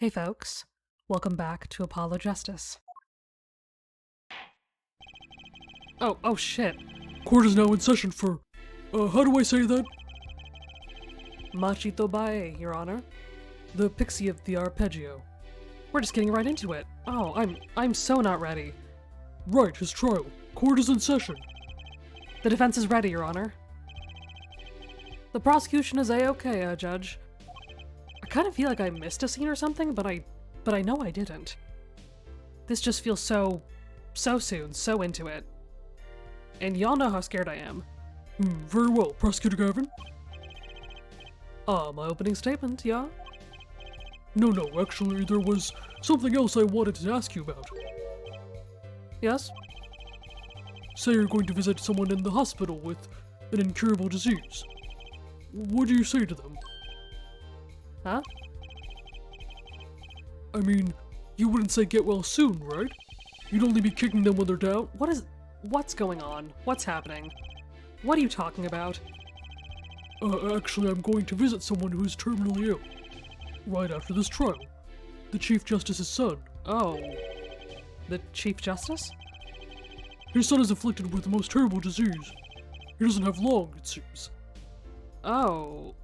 Hey folks, welcome back to Apollo Justice. Oh shit. Court is now in session for, how do I say that? Machito bae, Your Honor. The pixie of the arpeggio. We're just getting right into it. Oh, I'm so not ready. Right, his trial. Court is in session. The defense is ready, Your Honor. The prosecution is A-okay, Judge. I kind of feel like I missed a scene or something, but I know I didn't. This just feels so soon, so into it. And y'all know how scared I am. Very well, Prosecutor Gavin. My opening statement, yeah? No, actually, there was something else I wanted to ask you about. Yes? Say you're going to visit someone in the hospital with an incurable disease. What do you say to them? Huh? I mean, you wouldn't say get well soon, right? You'd only be kicking them when they're down. What's going on? What's happening? What are you talking about? Actually, I'm going to visit someone who is terminally ill. Right after this trial. The Chief Justice's son. Oh. The Chief Justice? His son is afflicted with the most terrible disease. He doesn't have long, it seems. Oh.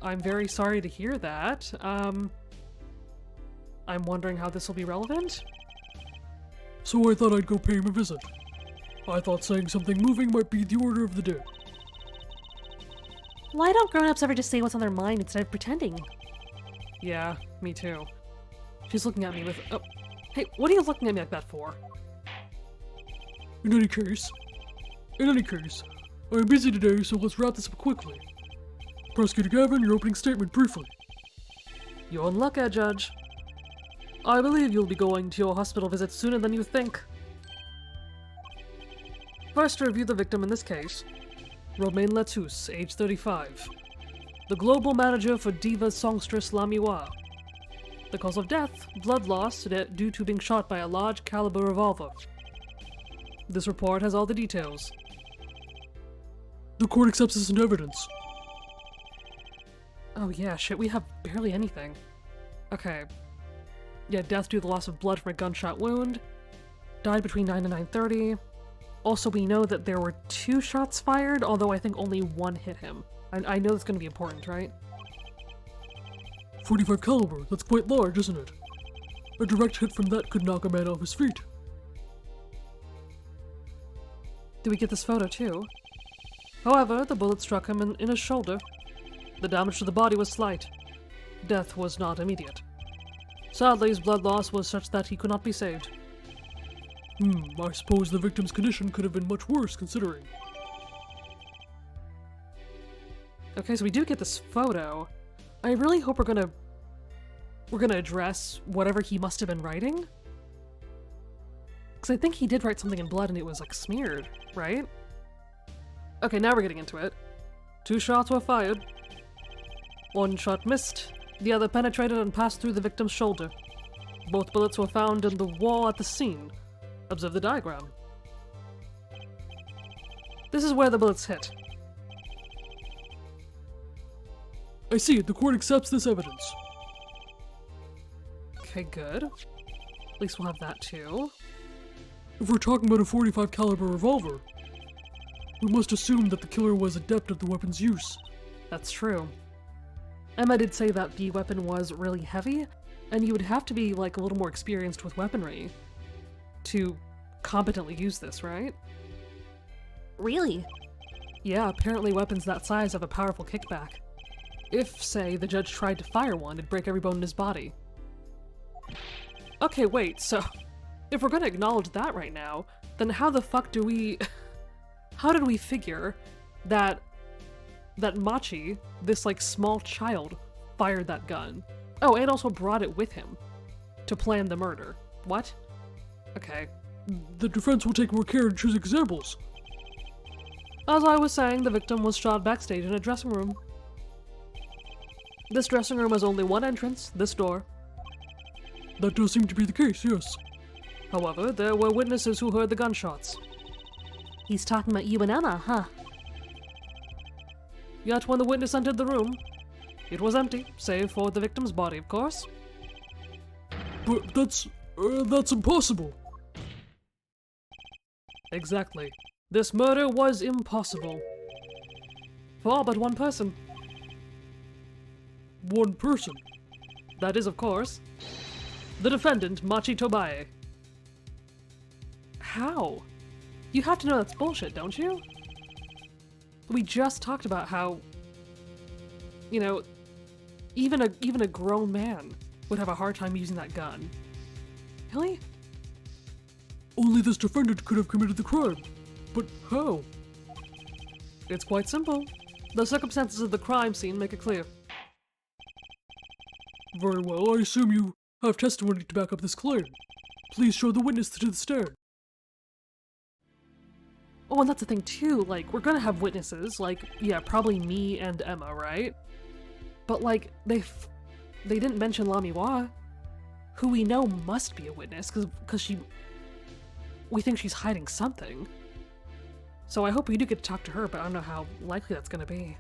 I'm very sorry to hear that. I'm wondering how this will be relevant? So I thought I'd go pay him a visit. I thought saying something moving might be the order of the day. Why don't grown-ups ever just say what's on their mind instead of pretending? Yeah, me too. She's looking at me with— oh, hey, what are you looking at me like that for? In any case, I'm busy today, so let's wrap this up quickly. Prosecutor Gavin, your opening statement briefly. You're in luck, Judge. I believe you'll be going to your hospital visit sooner than you think. First, to review the victim in this case. Romain Latouche, age 35. The global manager for diva songstress La Miwa. The cause of death, blood loss due to being shot by a large caliber revolver. This report has all the details. The court accepts this into evidence. Oh yeah, shit, we have barely anything. Okay. Yeah, death due to the loss of blood from a gunshot wound. Died between 9 and 9:30. Also, we know that there were 2 shots fired, although I think only 1 hit him. I know that's going to be important, right? 45 caliber, that's quite large, isn't it? A direct hit from that could knock a man off his feet. Do we get this photo too? However, the bullet struck him in his shoulder. The damage to the body was slight. Death was not immediate. Sadly, his blood loss was such that he could not be saved. I suppose the victim's condition could have been much worse, considering. Okay, so we do get this photo. I really hope we're gonna address whatever he must have been writing. Because I think he did write something in blood and it was, like, smeared, right? Okay, now we're getting into it. 2 shots were fired. 1 shot missed. The other penetrated and passed through the victim's shoulder. Both bullets were found in the wall at the scene. Observe the diagram. This is where the bullets hit. I see it. The court accepts this evidence. Okay, good. At least we'll have that too. If we're talking about a 45 caliber revolver, we must assume that the killer was adept at the weapon's use. That's true. Emma did say that the weapon was really heavy, and you would have to be, like, a little more experienced with weaponry to competently use this, right? Really? Yeah, apparently weapons that size have a powerful kickback. If, say, the judge tried to fire one, it'd break every bone in his body. Okay, wait, so if we're gonna acknowledge that right now, then how the fuck do we— how did we figure that Machi, this, like, small child, fired that gun? Oh, and also brought it with him to plan the murder. What? Okay. The defense will take more care in choosing examples. As I was saying, the victim was shot backstage in a dressing room. This dressing room has only one entrance, this door. That does seem to be the case, yes. However, there were witnesses who heard the gunshots. He's talking about you and Emma, huh? Yet when the witness entered the room, it was empty, save for the victim's body, of course. But that's impossible. Exactly. This murder was impossible. For all but one person. One person. That is, of course, the defendant, Machi Tobae. How? You have to know that's bullshit, don't you? We just talked about how, you know, even a grown man would have a hard time using that gun. Really? Only this defendant could have committed the crime. But how? It's quite simple. The circumstances of the crime scene make it clear. Very well, I assume you have testimony to back up this claim. Please show the witness to the stand. Oh, and that's the thing too, like, we're gonna have witnesses, like, yeah, probably me and Emma, right? But, like, they didn't mention Lamiwa, who we know must be a witness, because we think she's hiding something. So I hope we do get to talk to her, but I don't know how likely that's gonna be.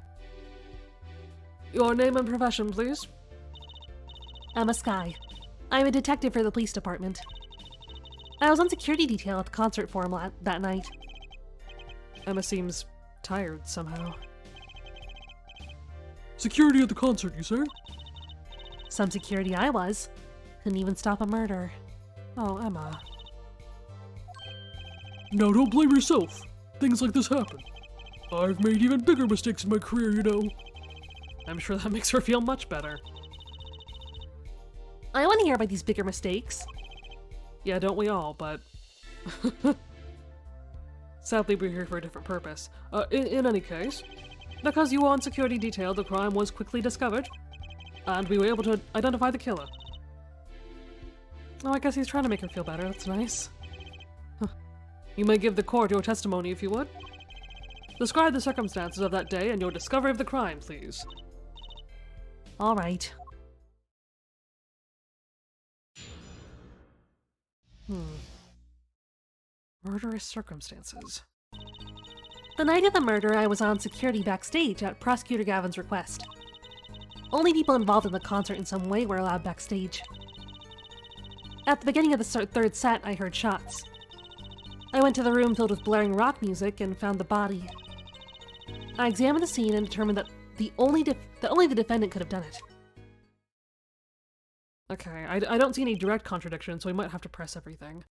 Your name and profession, please? Emma Sky. I'm a detective for the police department. I was on security detail at the concert forum that night. Emma seems tired somehow. Security at the concert, you say? Some security I was. Couldn't even stop a murder. Oh, Emma. Now don't blame yourself. Things like this happen. I've made even bigger mistakes in my career, you know. I'm sure that makes her feel much better. I want to hear about these bigger mistakes. Yeah, don't we all, but... Sadly, we're here for a different purpose. In any case, because you were on security detail, the crime was quickly discovered, and we were able to identify the killer. Oh, I guess he's trying to make her feel better. That's nice. Huh. You may give the court your testimony if you would. Describe the circumstances of that day and your discovery of the crime, please. All right. Murderous circumstances. The night of the murder, I was on security backstage at Prosecutor Gavin's request. Only people involved in the concert in some way were allowed backstage. At the beginning of the third set, I heard shots. I went to the room filled with blaring rock music and found the body. I examined the scene and determined that only the defendant could have done it. Okay, I don't see any direct contradiction, so we might have to press everything.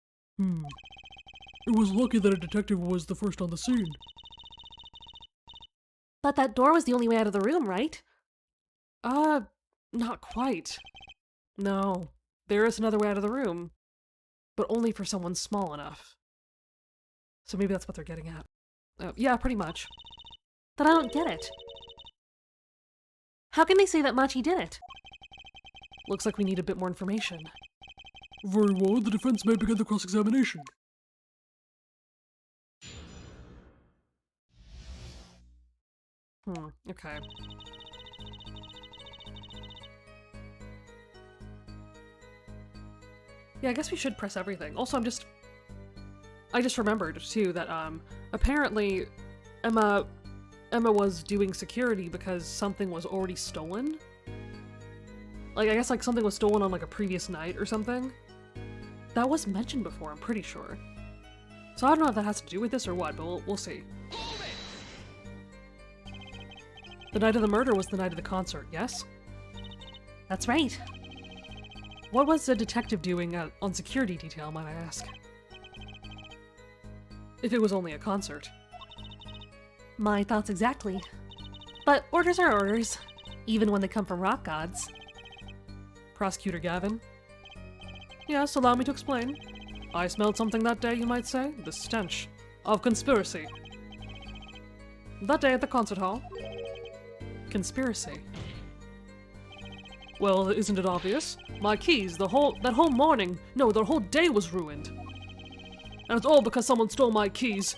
It was lucky that a detective was the first on the scene. But that door was the only way out of the room, right? Not quite. No, there is another way out of the room, but only for someone small enough. So maybe that's what they're getting at. Yeah, pretty much. But I don't get it. How can they say that Machi did it? Looks like we need a bit more information. Very well, the defense may begin the cross-examination. Okay. Yeah, I guess we should press everything. Also, I just remembered, too, that, apparently Emma was doing security because something was already stolen. Like, I guess, like, something was stolen on, like, a previous night or something. That was mentioned before, I'm pretty sure. So I don't know if that has to do with this or what, but we'll see. The night of the murder was the night of the concert, yes? That's right. What was the detective doing on security detail, might I ask? If it was only a concert. My thoughts exactly. But orders are orders, even when they come from rock gods. Prosecutor Gavin? Yes, allow me to explain. I smelled something that day, you might say. The stench of conspiracy. That day at the concert hall. Conspiracy. Well, isn't it obvious? My keys, that whole morning, no, the whole day was ruined. And it's all because someone stole my keys.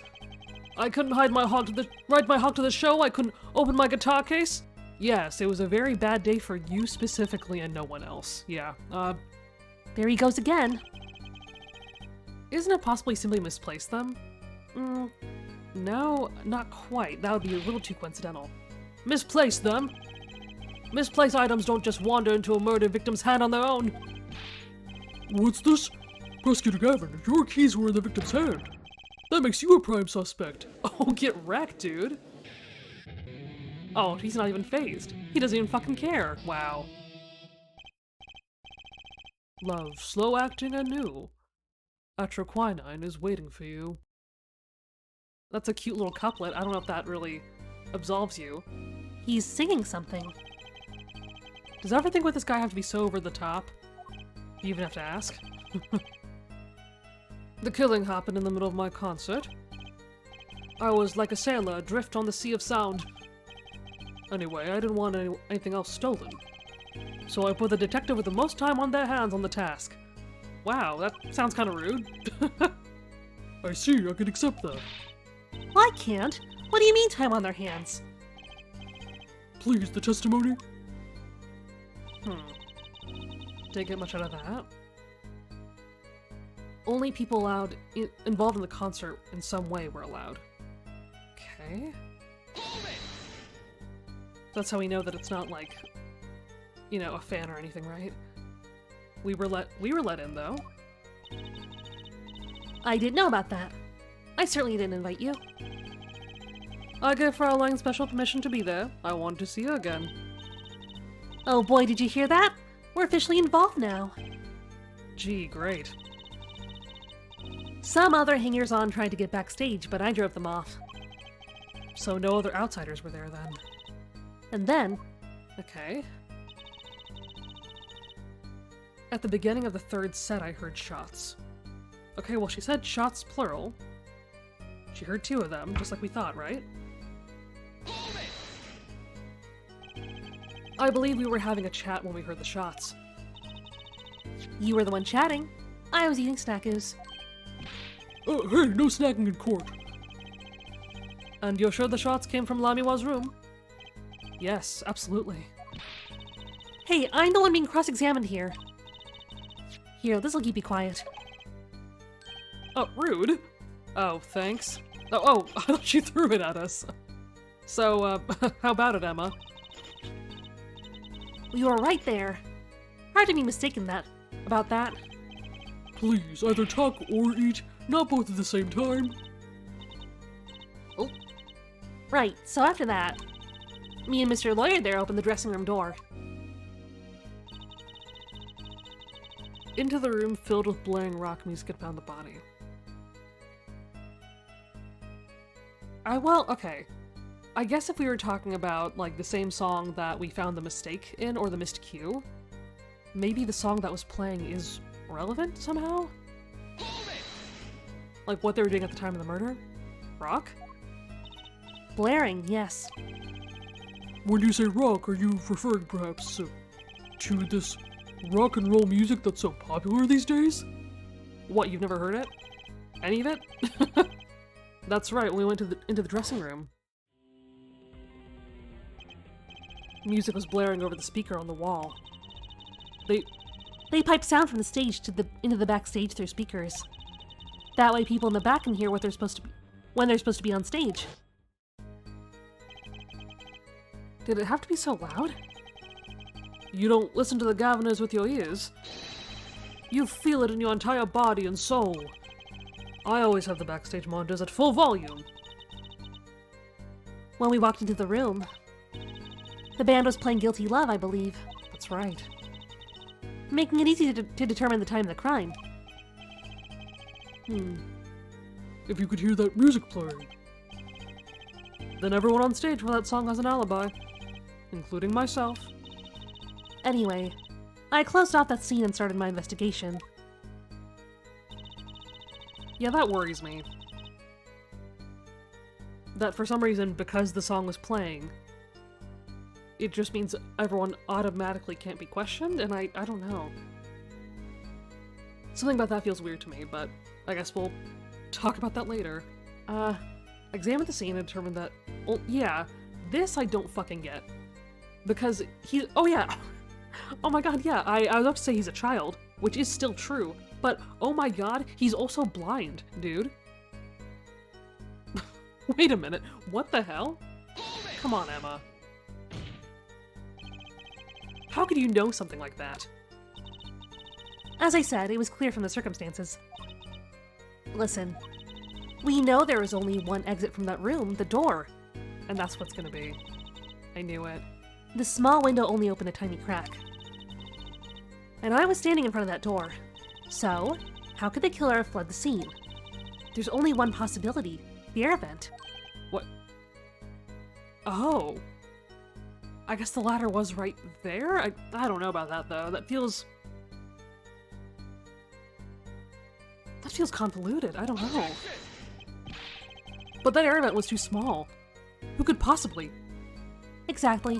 I couldn't ride my hog to the show, I couldn't open my guitar case. Yes, it was a very bad day for you specifically and no one else. Yeah, There he goes again. Isn't it possibly simply misplaced them? No, not quite. That would be a little too coincidental. Misplace them? Misplaced items don't just wander into a murder victim's hand on their own. What's this? Prosecutor Gavin, your keys were in the victim's hand. That makes you a prime suspect. Oh, get wrecked, dude. Oh, he's not even phased. He doesn't even fucking care. Wow. Love, slow acting and new. Atroquinine is waiting for you. That's a cute little couplet. I don't know if that really absolves you. He's singing something. Does everything with this guy have to be so over the top? You even have to ask? The killing happened in the middle of my concert. I was like a sailor adrift on the sea of sound. Anyway, I didn't want anything else stolen. So I put the detective with the most time on their hands on the task. Wow, that sounds kind of rude. I see, I can accept that. Well, I can't. What do you mean time on their hands? Please, the testimony? Didn't get much out of that. Only people involved in the concert in some way were allowed. Okay. That's how we know that it's not like, you know, a fan or anything, right? We were let in though. I didn't know about that. I certainly didn't invite you. I gave Fraulein special permission to be there. I wanted to see you again. Oh boy, did you hear that? We're officially involved now. Gee, great. Some other hangers-on tried to get backstage, but I drove them off. So no other outsiders were there then? And then... Okay. At the beginning of the third set, I heard shots. Okay, well, she said shots plural. She heard 2 of them, just like we thought, right? I believe we were having a chat when we heard the shots. You were the one chatting. I was eating snackos. Hey, no snacking in court. And you're sure the shots came from Lamiwa's room? Yes, absolutely. Hey, I'm the one being cross-examined here. Here, this'll keep you quiet. Oh, rude. Oh, thanks. Oh, I thought she threw it at us. So, how about it, Emma? You were right there. Hard to be mistaken about that. Please, either talk or eat, not both at the same time. Oh. Right, so after that, me and Mr. Lawyer there opened the dressing room door. Into the room filled with blaring rock music and found the body. Well, okay. I guess if we were talking about, like, the same song that we found the mistake in, or the missed cue, maybe the song that was playing is relevant somehow? Like what they were doing at the time of the murder? Rock? Blaring, yes. When you say rock, are you referring perhaps to this rock and roll music that's so popular these days? What, you've never heard it? Any of it? That's right, when we went into the dressing room. Music was blaring over the speaker on the wall. They pipe sound from the stage into the backstage through speakers. That way people in the back can hear what they're supposed to be when they're supposed to be on stage. Did it have to be so loud? You don't listen to the Governors with your ears. You feel it in your entire body and soul. I always have the backstage monitors at full volume. When we walked into the room, the band was playing Guilty Love, I believe. That's right. Making it easy to determine the time of the crime. If you could hear that music playing. Then everyone on stage for that song has an alibi. Including myself. Anyway, I closed off that scene and started my investigation. Yeah, that worries me. That for some reason, because the song was playing, it just means everyone automatically can't be questioned, and I don't know. Something about that feels weird to me, but I guess we'll talk about that later. Examined the scene and determined that, well, yeah, this I don't fucking get. Because oh yeah, oh my god, yeah, I was about to say he's a child, which is still true, but oh my god, he's also blind, dude. Wait a minute, what the hell? Come on, Emma. How could you know something like that? As I said, it was clear from the circumstances. Listen, we know there is only one exit from that room, the door. And that's what's gonna be. I knew it. The small window only opened a tiny crack. And I was standing in front of that door. So, how could the killer have fled the scene? There's only one possibility, the air vent. What? Oh. I guess the ladder was right there? I don't know about that, though. That feels convoluted. I don't know. But that air vent was too small. Who could possibly? Exactly.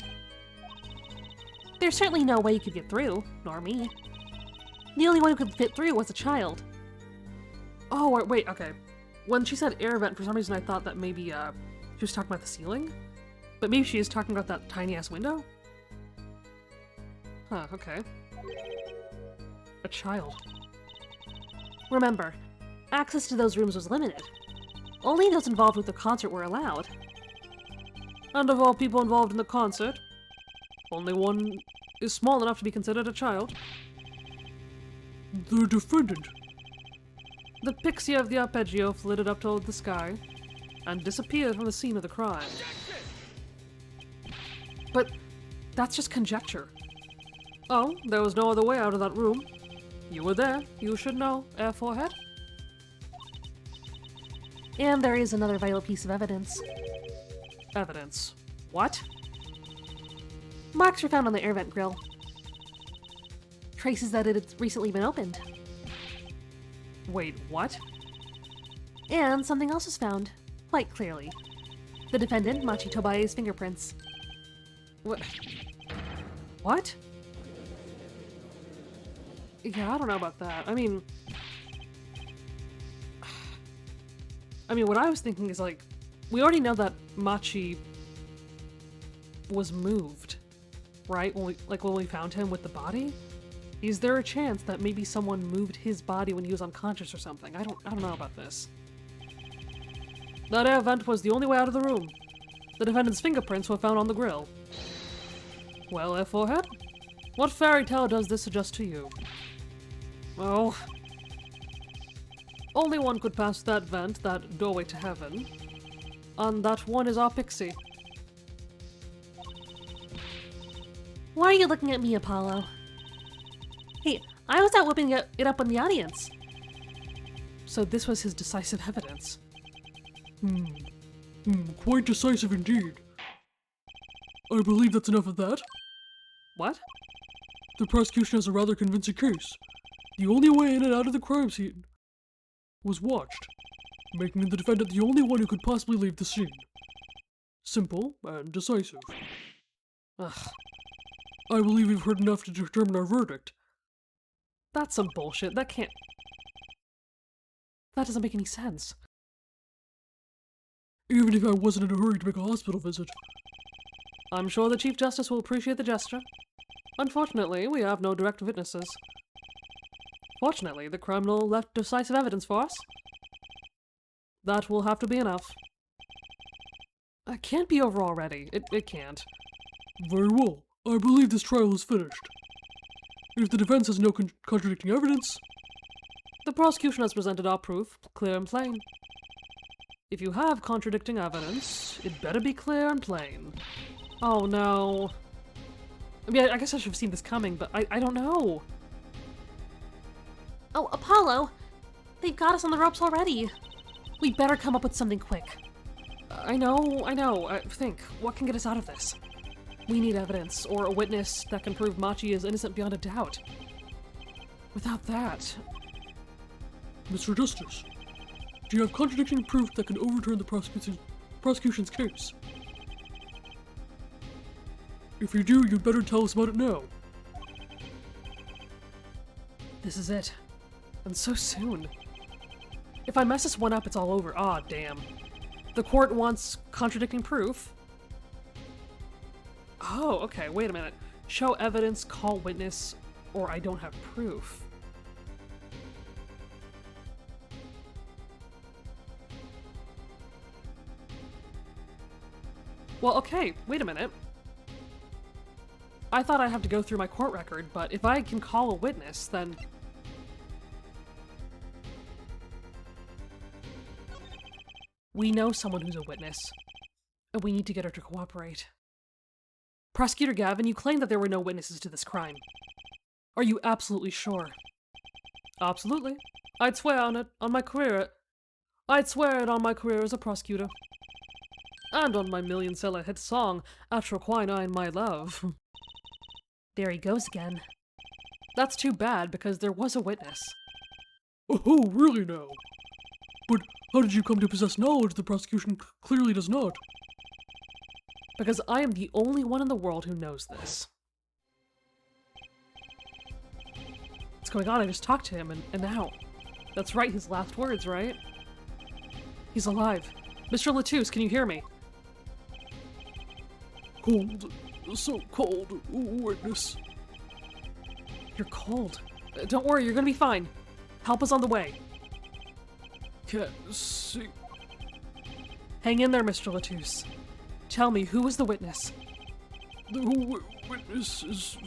There's certainly no way you could get through, nor me. The only one who could fit through was a child. Oh, wait, okay. When she said air vent, for some reason I thought that maybe, she was talking about the ceiling? But maybe she is talking about that tiny-ass window? Huh, okay. A child. Remember, access to those rooms was limited. Only those involved with the concert were allowed. And of all people involved in the concert, only one is small enough to be considered a child. The defendant. The pixie of the arpeggio flitted up toward the sky and disappeared from the scene of the crime. But that's just conjecture. Oh, there was no other way out of that room. You were there. You should know, Air Forehead. And there is another vital piece of evidence. Evidence. What? Marks were found on the air vent grill. Traces that it had recently been opened. Wait, what? And something else was found, quite clearly. The defendant, Machi Tobae's fingerprints. What? What? Yeah, I don't know about that. I mean, what I was thinking is, like, we already know that Machi was moved, right? When we found him with the body? Is there a chance that maybe someone moved his body when he was unconscious or something? I don't know about this. That air vent was the only way out of the room. The defendant's fingerprints were found on the grill. Well, Air Forehead, what fairy tale does this suggest to you? Oh, only one could pass that vent, that doorway to heaven. And that one is our pixie. Why are you looking at me, Apollo? Hey, I was out whipping it up in the audience. So this was his decisive evidence. Quite decisive indeed. I believe that's enough of that. What? The prosecution has a rather convincing case. The only way in and out of the crime scene was watched, making the defendant the only one who could possibly leave the scene. Simple and decisive. Ugh. I believe we've heard enough to determine our verdict. That's some bullshit. That doesn't make any sense. Even if I wasn't in a hurry to make a hospital visit. I'm sure the Chief Justice will appreciate the gesture. Unfortunately, we have no direct witnesses. Fortunately, the criminal left decisive evidence for us. That will have to be enough. It can't be over already. It can't. Very well. I believe this trial is finished. If the defense has no contradicting evidence... The prosecution has presented our proof, clear and plain. If you have contradicting evidence, it better be clear and plain. Oh no. I mean, I guess I should have seen this coming, but I don't know. Oh, Apollo! They've got us on the ropes already. We better come up with something quick. I know. Think, what can get us out of this? We need evidence, or a witness that can prove Machi is innocent beyond a doubt. Without that... Mr. Justice, do you have contradicting proof that can overturn the prosecution's case? If you do, you'd better tell us about it now. This is it. And so soon. If I mess this one up, it's all over. Aw, damn. The court wants contradicting proof. Oh, okay, wait a minute. Show evidence, call witness, or I don't have proof. Well, okay, wait a minute. I thought I'd have to go through my court record, but if I can call a witness, then We know someone who's a witness, and we need to get her to cooperate. Prosecutor Gavin, you claim that there were no witnesses to this crime. Are you absolutely sure? Absolutely. I'd swear on it, on my career. I'd swear it on my career as a prosecutor. And on my million-seller hit song, After Quinine My Love. There he goes again. That's too bad, because there was a witness. Oh, really now? But how did you come to possess knowledge the prosecution clearly does not? Because I am the only one in the world who knows this. What's going on? I just talked to him, and now. That's right, his last words, right? He's alive. Mr. Latouche, can you hear me? Cold. So cold, witness. You're cold. Don't worry, you're gonna be fine. Help is on the way. Can't see. Hang in there, Mr. Latouche. Tell me, who was the witness? The witness is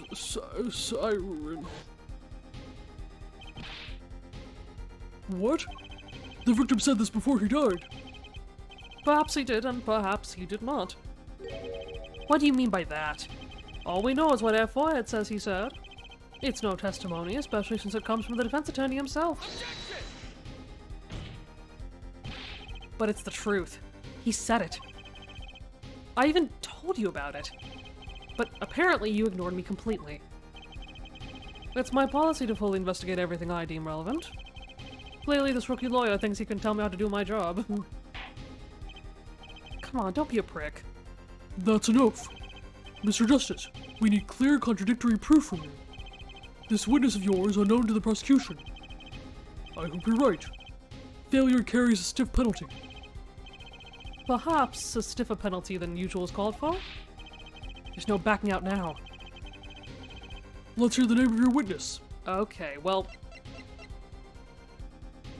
Siren. What? The victim said this before he died. Perhaps he did, and perhaps he did not. What do you mean by that? All we know is what Air Foyet says he said. It's no testimony, especially since it comes from the defense attorney himself. But it's the truth. He said it. I even told you about it. But apparently you ignored me completely. It's my policy to fully investigate everything I deem relevant. Clearly this rookie lawyer thinks he can tell me how to do my job. Come on, don't be a prick. That's enough. Mr. Justice, we need clear contradictory proof from you. This witness of yours unknown to the prosecution. I hope you're right. Failure carries a stiff penalty. Perhaps a stiffer penalty than usual is called for? There's no backing out now. Let's hear the name of your witness. Okay, well...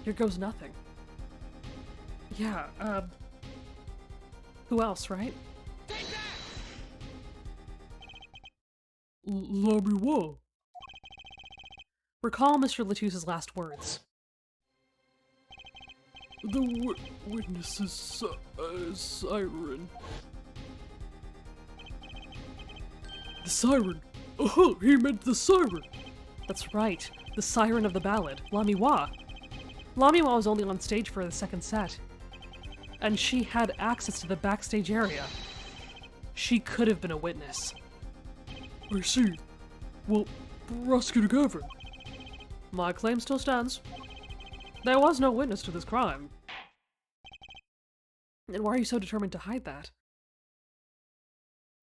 Here goes nothing. Yeah, who else, right? Lamiwa. Recall Mr. Latouche's last words. The witness is Siren. The siren! Oh, he meant the siren! That's right, the siren of the ballad, Lamiwa. Lamiwa was only on stage for the second set. And she had access to the backstage area. She could have been a witness. I see. Well, Prosecutor Gavin. My claim still stands. There was no witness to this crime. And why are you so determined to hide that?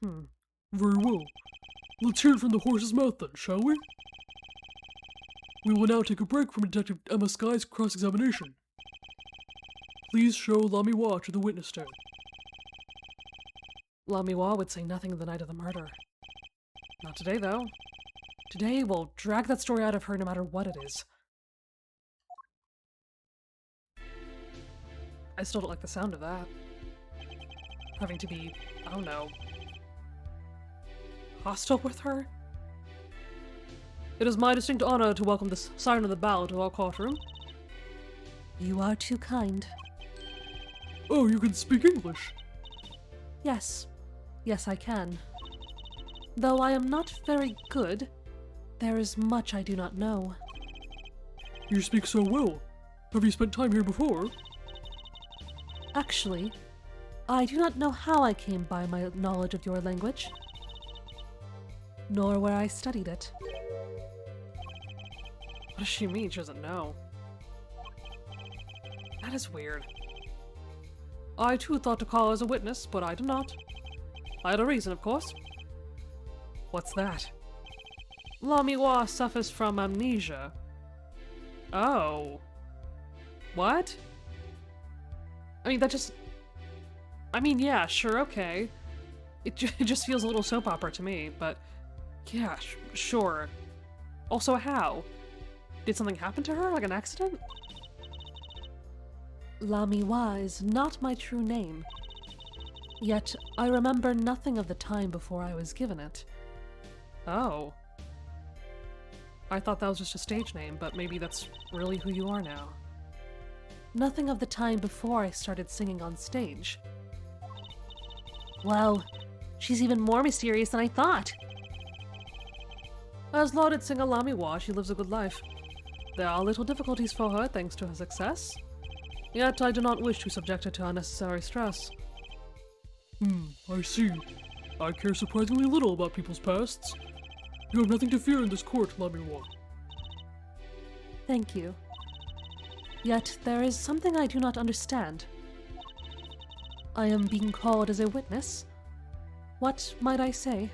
Very well. Let's hear it from the horse's mouth then, shall we? We will now take a break from Detective Emma Sky's cross-examination. Please show Lamiwa to the witness stand. Lamiwa would say nothing the night of the murder. Not today, though. Today, we'll drag that story out of her no matter what it is. I still don't like the sound of that. Having to be, I don't know, hostile with her? It is my distinct honor to welcome this siren of the ballad to our courtroom. You are too kind. Oh, you can speak English? Yes. Yes, I can. Though I am not very good, there is much I do not know. You speak so well. Have you spent time here before? Actually, I do not know how I came by my knowledge of your language, nor where I studied it. What does she mean? She doesn't know. That is weird. I too thought to call as a witness, but I did not. I had a reason, of course. What's that? Lamiwa suffers from amnesia. Oh. What? I mean, that just... I mean, yeah, sure, okay. It just feels a little soap opera to me, but... Yeah, sure. Also, how? Did something happen to her? Like an accident? Lamiwa is not my true name. Yet, I remember nothing of the time before I was given it. Oh. I thought that was just a stage name, but maybe that's really who you are now. Nothing of the time before I started singing on stage. Wow, she's even more mysterious than I thought. As lauded singer Lamiwa, she lives a good life. There are little difficulties for her thanks to her success. Yet I do not wish to subject her to unnecessary stress. I see. I care surprisingly little about people's pasts. You have nothing to fear in this court, Lamiwa. Thank you. Yet there is something I do not understand. I am being called as a witness. What might I say?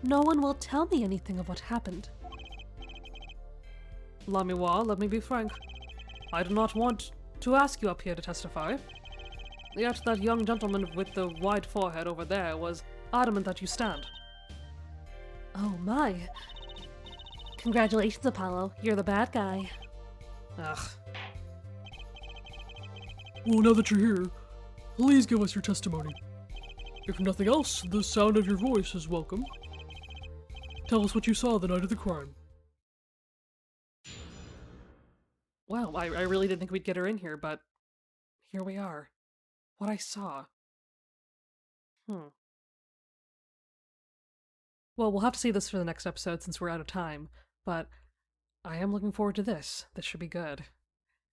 No one will tell me anything of what happened. Lamiwa, let me be frank. I do not want to ask you up here to testify. Yet that young gentleman with the wide forehead over there was adamant that you stand. Oh my. Congratulations, Apollo. You're the bad guy. Ugh. Well, now that you're here, please give us your testimony. If nothing else, the sound of your voice is welcome. Tell us what you saw the night of the crime. Wow, I really didn't think we'd get her in here, but here we are. What I saw. Well, we'll have to see this for the next episode since we're out of time, but I am looking forward to this. This should be good.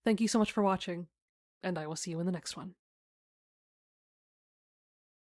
Thank you so much for watching, and I will see you in the next one.